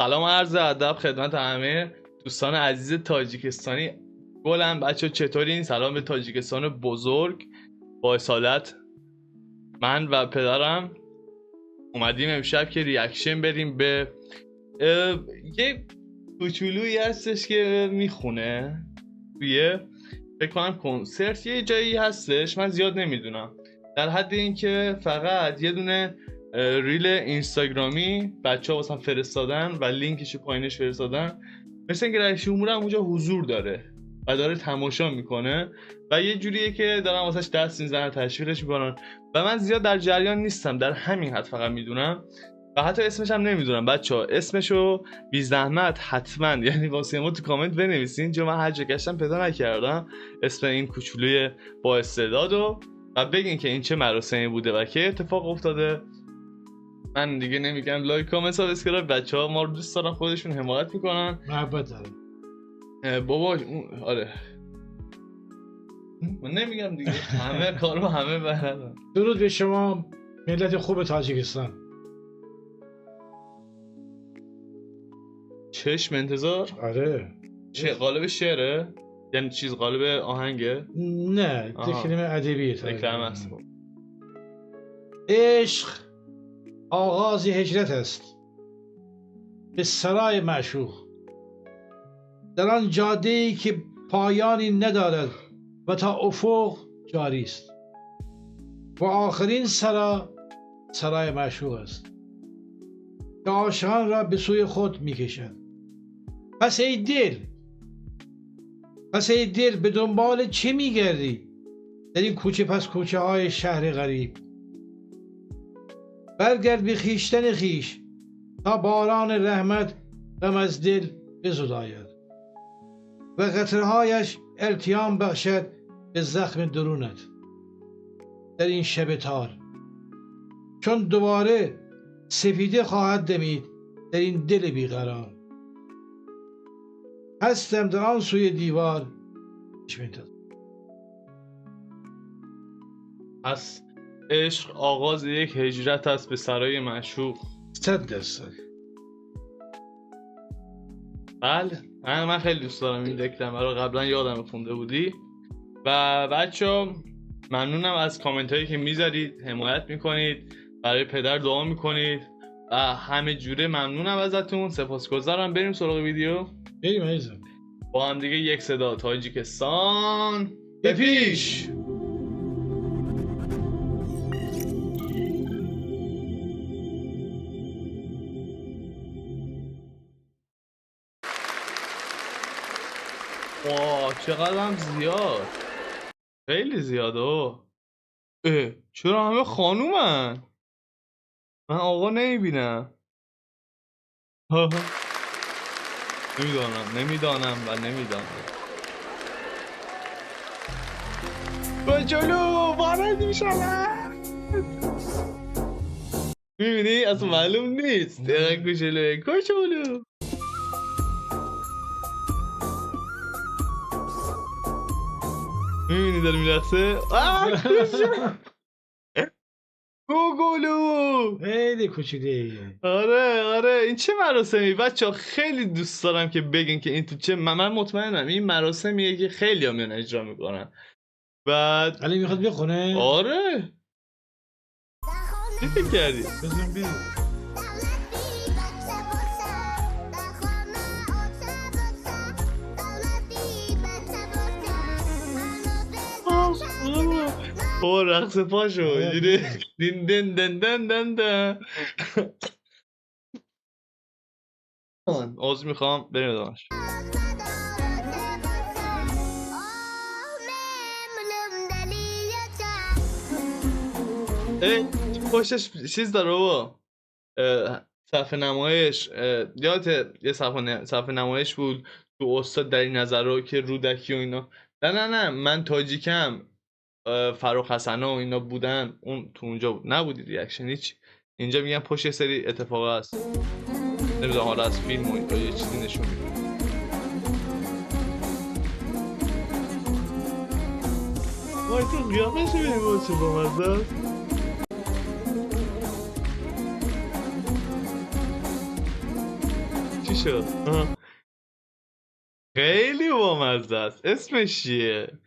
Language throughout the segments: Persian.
سلام عرض ادب خدمت همه دوستان عزیز تاجیکستانی. گلم بچه چطورین؟ سلام به تاجیکستان بزرگ. با اصالت من و پدرم اومدیم امشب که ریاکشن بریم به یه کوچولویی هستش که میخونه توی فکر کنم کنسرت یه جایی هستش، من زیاد نمیدونم، در حد این که فقط یه دونه ریل اینستاگرامی بچه ها واسه فرستادن و لینکش پایینش فرستادن، مثل اینکه رئیس جمهور هم اونجا حضور داره و داره تماشا میکنه و یه جوریه که دارن واسهش دست میزنن تشویقش میکنن و من زیاد در جریان نیستم، در همین حد فقط میدونم و حتی اسمش هم نمیدونم. بچه ها اسمشو بی زحمت حتما یعنی واسه ما تو کامنت بنویسین، چون من هر جا گشتم پیدا نکردم اسم این کوچولوی با استعدادو و بگین که این چه مراسمی بوده و که اتفاق افتاده. من دیگه نمیگم، لایک کامنت سابسکرایب. بچه‌ها ما رو دوست دارن، خودشون حمایت میکنن، محبت دارن بابا. آره من نمیگم دیگه، همه کارو همه بلدن. درود به شما ملت خوب تاجیکستان. چشم انتظار. آره چه قالب شعره؟ یعنی چیز قالب آهنگه؟ نه کلمه ادبیه. کلمه است. عشق آغاز هجرت است به سرای معشوق، در آن جاده‌ای که پایانی ندارد و تا افق جاری است و آخرین سرای معشوق است که عاشقان را به سوی خود می‌کشد. پس ای دل به دنبال چه می‌گردی در این کوچه پس کوچه های شهر غریب؟ برگرد به خویشتن خویش تا باران رحمت غم از دل بزداید و قطرهایش التیام بخشد به زخم درونت در این شب تار، چون دوباره سفیده خواهد دمید در این دل بیقرار. هستم در آن سوی دیوار. پس عشق آغاز یک هجرت است به سرای معشوق. 100%. بله من خیلی دوست دارم این کلمه رو، قبلا یادم خونده بودی. و بچه‌ها ممنونم از کامنت هایی که میذارید، حمایت میکنید، برای پدر دعا میکنید و همه جوره ممنونم ازتون، سپاسگزارم. بریم سراغ ویدیو. بریم عزیزم. با هم دیگه یک صدا تاجیکستان به پیش. واه چقدر هم زیاد، خیلی زیاده. چرا همه خانومن؟ من آقا نمیبینم. نمیدانم با جلو وارد میشم. میبینی اصلا معلوم نیست. دقیقا کوچولو میبینی داره میرخصه. گوگولو خیلی کوچیکه. آره این چه مراسمی بچه؟ خیلی دوست دارم که بگین که این تو چه، من مطمئنم این مراسمیه که خیلی هم میان اجرا میکنن. بعد علی میخواد بخونه. آره چی فکر کردی؟ بزن بریم. او رقص پاشو اینجوری دین دن دن دن دن دن. عوض میخوام بریم ادامش. پشتش چیز داره بابا، صفحه نمایش. یادت یه صفحه نمایش بود تو استاد در این نظر رو که رودکی و اینا. نه من تاجیکم، فروخ حسنه و اینا بودن، اون تو اونجا بود. نبودی ریاکشن هیچ. اینجا میگن پشت یه سری اتفاقا هست، نمیدونم حالا از فیلم و اینجا یه چیزی نشون میده. وای تو قیافش ببینیم با چه بامزه. چی شد؟ خیلی بامزه است. اسمش چیه؟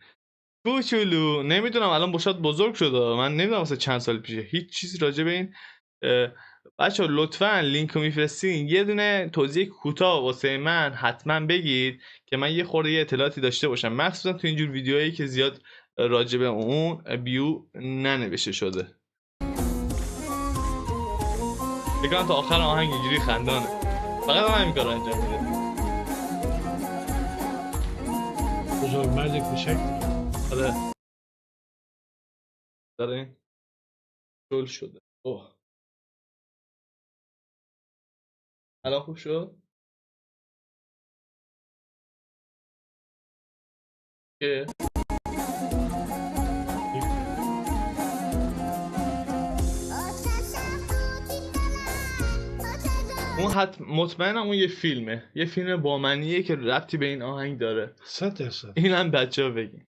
کوچولو. نمیدونم الان باشد بزرگ شده، من نمیدونم واسه چند سال پیشه هیچ چیزی راجع به این. بچه لطفا لینک رو میفرستین، یه دونه توضیح کوتاه واسه من حتما بگید که من یه خورده اطلاعاتی داشته باشم، مخصوصا تو اینجور ویدیوهایی که زیاد راجع به اون بیو ننوشته شده. بگم تا آخر آهنگ اینجوری خندانه، فقط همین کار انجام میده. بزرگ مرد کوچک. آره داره شل شده. اوه الان خوب شد که اون مطمئنم اون یه فیلمه، یه فیلم با معنیه که ربطی به این آهنگ داره. 100%. اینم بچه‌ها بگین.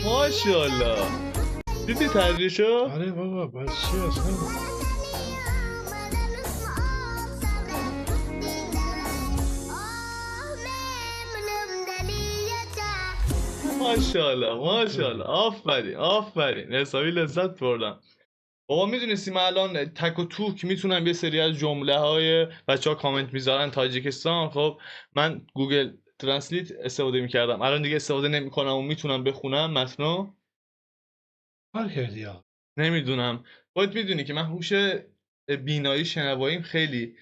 ماشاءالله دیدی تدریشو؟ آره بابا بس چی اصلا. ماشاءالله ماشاءالله، آفرین آفرین، حسابی لذت بردم. بابا میدونستی من الان تک و توک میتونم یه سری از جمله های بچه ها کامنت میذارن تاجیکستان، خب من گوگل ترنسلیت استفاده میکردم، الان دیگه استفاده نمیکنم و میتونم بخونم متنو. کار کردی ها. نمیدونم، باید میدونی که من هوش بینایی شنواییم خیلی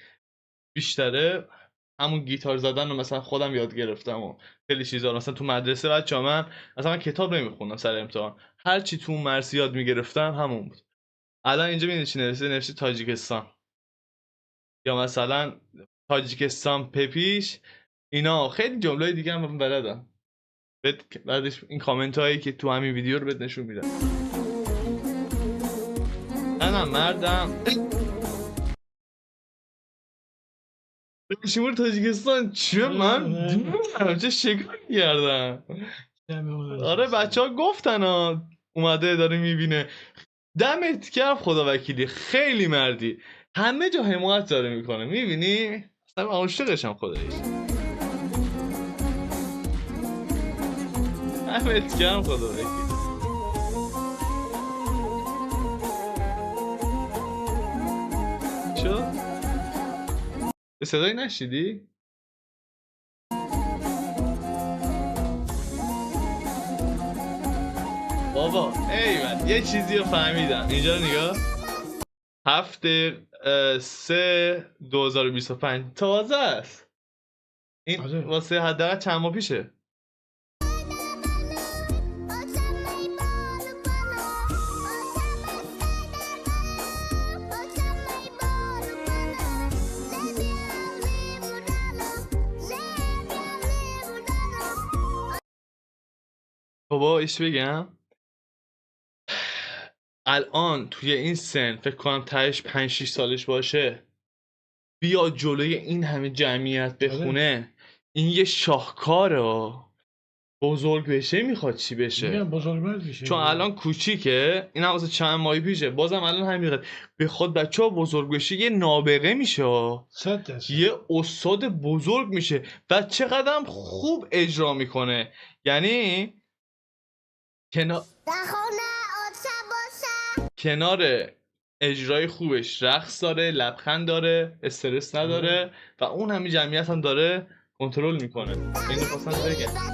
بیشتره، همون گیتار زدن رو مثلا خودم یاد گرفتم و خیلی چیزا. مثلا تو مدرسه بچه‌ها من کتاب نمیخوندم سر امتحان، هر چی تو مرسی یاد میگرفتم همون بود. الان اینجا میدونی چی نوشته تاجیکستان، یا مثلا تاجیکستان پپیش، اینا خیلی جمله دیگه هم بلدم. بعدش این کامنت هایی که تو همین ویدیو رو بهت نشون میدم. منم مردم شمور تاجیکستان چیه؟ من چه شکل گردم. آره بچه ها گفتن ها، اومده داره میبینه. دمت گرم خدا وکیلی، خیلی مردی، همه جا حمایت داره میکنه، میبینی؟ اصلا عاشقشم خداییش. دمت گرم خدا وکیلی. چرا؟ صدایی نشیدی؟ بابا ایوان یه چیزی رو فهمیدم، اینجا رو نگاه. 7/3/2025 تازه است این، واسه حداقل چند ماه پیشه. بابا ایش بگم، الان توی این سن فکر کنم تهش 5-6 سالش باشه، بیا جلوی این همه جمعیت بخونه، این یه شاهکاره. بزرگ بشه میخواد چی بشه؟ بزرگ بشه. چون الان کوچیکه، این هم واسه چند ماهی پیشه، بازم الان همین به خود بچه ها بزرگ بشه یه نابغه میشه، یه استاد بزرگ میشه و چقدر خوب اجرا میکنه. یعنی کنار اجرای خوبش رقص داره، لبخند داره، استرس نداره و اون همین جمعیت هم داره کنترل میکنه. اینو خواستم بگم.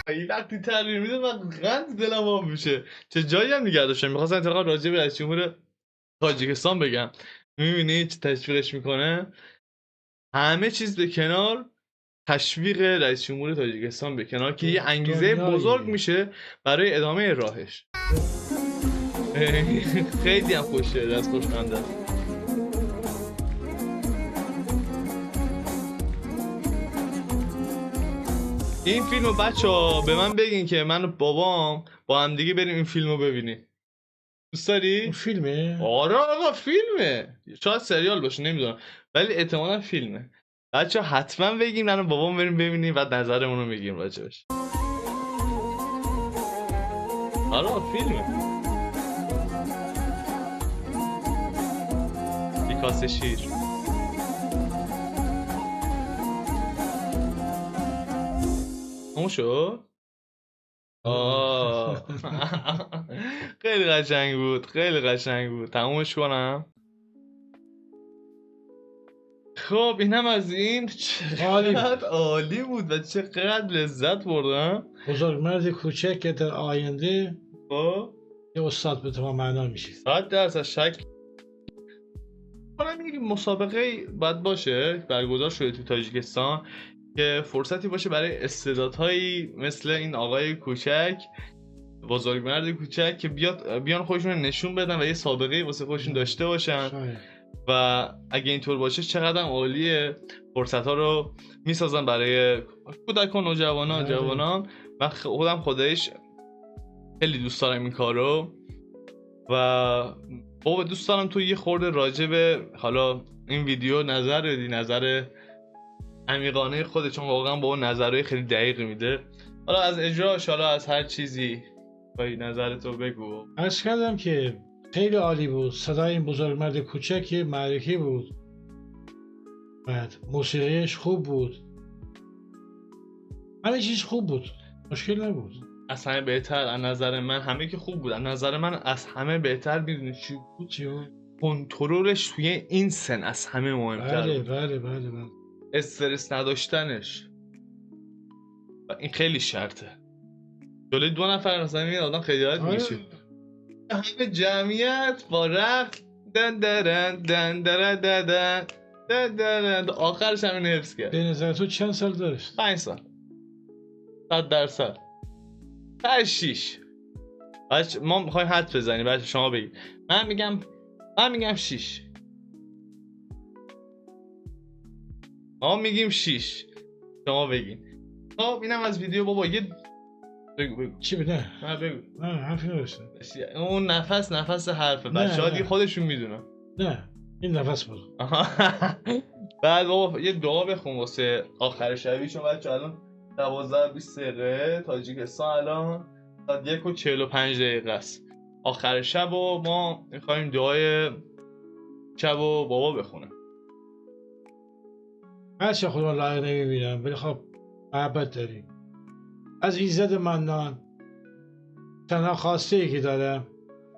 این وقتی تغییر میده من قند دلم آب میشه. چه جایی هم نگه داشتم، میخواستم اتفاقا راجع به رئیس جمهور تاجیکستان بگم. میبینی چه تشویقش میکنه، همه چیز به کنار، تشویق رئیس جمهور تاجیکستان به کنار که یه انگیزه بزرگ میشه برای ادامه راهش. خیلی هم خوشه، دست خوشخنده. این فیلمو بچه‌ها به من بگین که من و بابام با هم دیگه بریم این فیلمو ببینیم. دوست داری؟ اون فیلمه؟ آره آقا فیلمه. شاید سریال باشه نمیدونم ولی احتمالاً فیلمه. بچه‌ها حتما بگیم من و بابام بریم ببینیم بعد نظرمون رو میگیم راجبش. آره فیلمه. یک کاسه شیر. همون شد؟ خیلی قشنگ بود خیلی قشنگ بود. تمومش کنم. خب اینم از این. چقدر عالی بود و چقدر لذت بردم. بزرگمرد کوچک که در آینده خب یه استاد به تمام معنا میشه. 100% شک کنم یک مسابقه باید باشه برگزار شده تو تاجیکستان که فرصتی باشه برای استعدادهایی مثل این آقای کوچک، بزرگمرد کوچک که بیان خودشون رو نشون بدن و یه سابقه واسه خودشون داشته باشن و اگه اینطور باشه چقدر عالیه. فرصت ها رو میسازن برای کودکان و جوانان. من خودم خودش خیلی دوست دارم این کارو و بابا دوست دارم تو یه خورده راجع به حالا این ویدیو نظر بدی، نظر عمیقانه خودت، چون واقعا با اون نظرهای خیلی دقیق میده. حالا از اجراش، حالا از هر چیزی نظرتو بگو. عرض کردم که خیلی عالی بود. صدای این بزرگمرد کوچک معرکی بود. بعد موسیقیش خوب بود. همه چیز خوب بود. مشکل نبود. از همه بهتر از نظر من همه که خوب بود. از نظر من از همه بهتر میدونی چی بود؟ چی بود؟ کنترلش توی این سن از همه مهمتر بود. بله. استرس نداشتنش و این خیلی شرطه. جلوی 2 نفر مثلا این آدم خیلیت میشه. همه جمعیت با رقص دن درن دن درن دن دن درن آخرش همین حفظ کرد. به نظر تو چند سال داشت؟ 5 سال. 100%. 6. بچه ما میخوایم حد بزنیم بچه شما بگید. من میگم 6. ما میگیم 6. شما بگین. خب اینم از ویدیو بابا. یه بگو چی بده؟ نه بگو. نه حرفی نداشته. اون نفس حرفه. بچه‌ها دیگه خودشون میدونن. نه این نفس بود. بعد بابا یه دعا بخون واسه آخر شبی، چون بچه الان 12-20 دقیقه تاجیکستان الان ساعت 1:45 است. آخر شب و ما میخوایم دعای شب و بابا بخونم. هرچه خدا لایق نمیبینم ولی خب محبت داریم. از ایزد منان تنها خواسته ای که دارم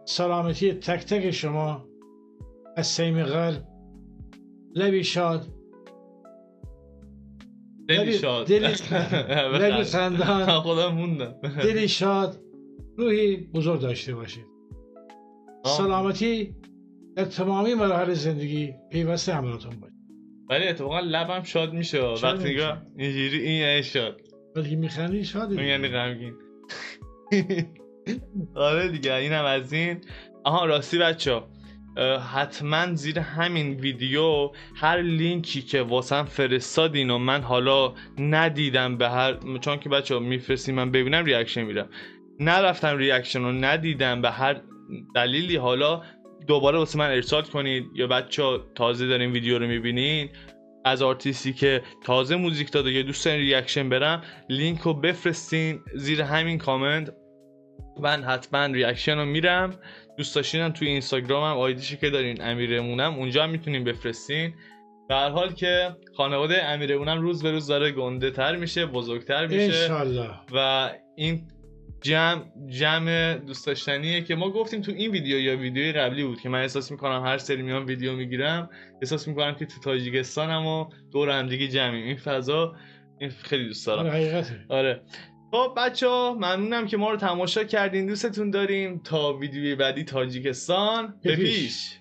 سلامتی تک تک شما، از صمیم قلب، لبی شاد، لبی خندان، خودم موندم، دلی شاد، روحی بزرگ داشته باشید. سلامتی در تمامی مراحل زندگی پیوسته همراهتون باشه. ولی اتفاقا لبم شاد میشه وقتی که اینجوری این شاد. وقتی میخندی شادی. اون یعنی غمگین. آره دیگه اینم از این. آها راستی بچه‌ها حتما زیر همین ویدیو هر لینکی که واسم فرستادین و من حالا ندیدم به هر، چون که بچه‌ها میفرستین من ببینم ریاکشن میدم، نرفتم ریاکشن رو ندیدم به هر دلیلی، حالا دوباره واسه من ارسال کنید. یا بچه‌ها تازه دارین ویدیو رو میبینین از آرتیستی که تازه موزیک داده یا دوست دارین ریاکشن برم، لینک رو بفرستین زیر همین کامنت، من حتما ریاکشن رو میرم. دوست داشتینم توی اینستاگرامم آیدیشی که دارین امیرمونم اونجا هم میتونین بفرستین. به هر حال که خانواده امیرمونم روز به روز داره گنده تر میشه، بزرگتر میشه انشالله. و این جمع دوست داشتنیه که ما گفتیم تو این ویدیو یا ویدیوی قبلی بود که من احساس میکنم هر سری میام ویدیو میگیرم احساس میکنم که تو تاجیکستانم و دور هم دیگه جمعیم. این فضا این خیلی دوست دارم. حقیقته. آره. خب بچه‌ها ممنونم که ما رو تماشا کردین. دوستتون داریم. تا ویدیوی بعدی تاجیکستان به پیش.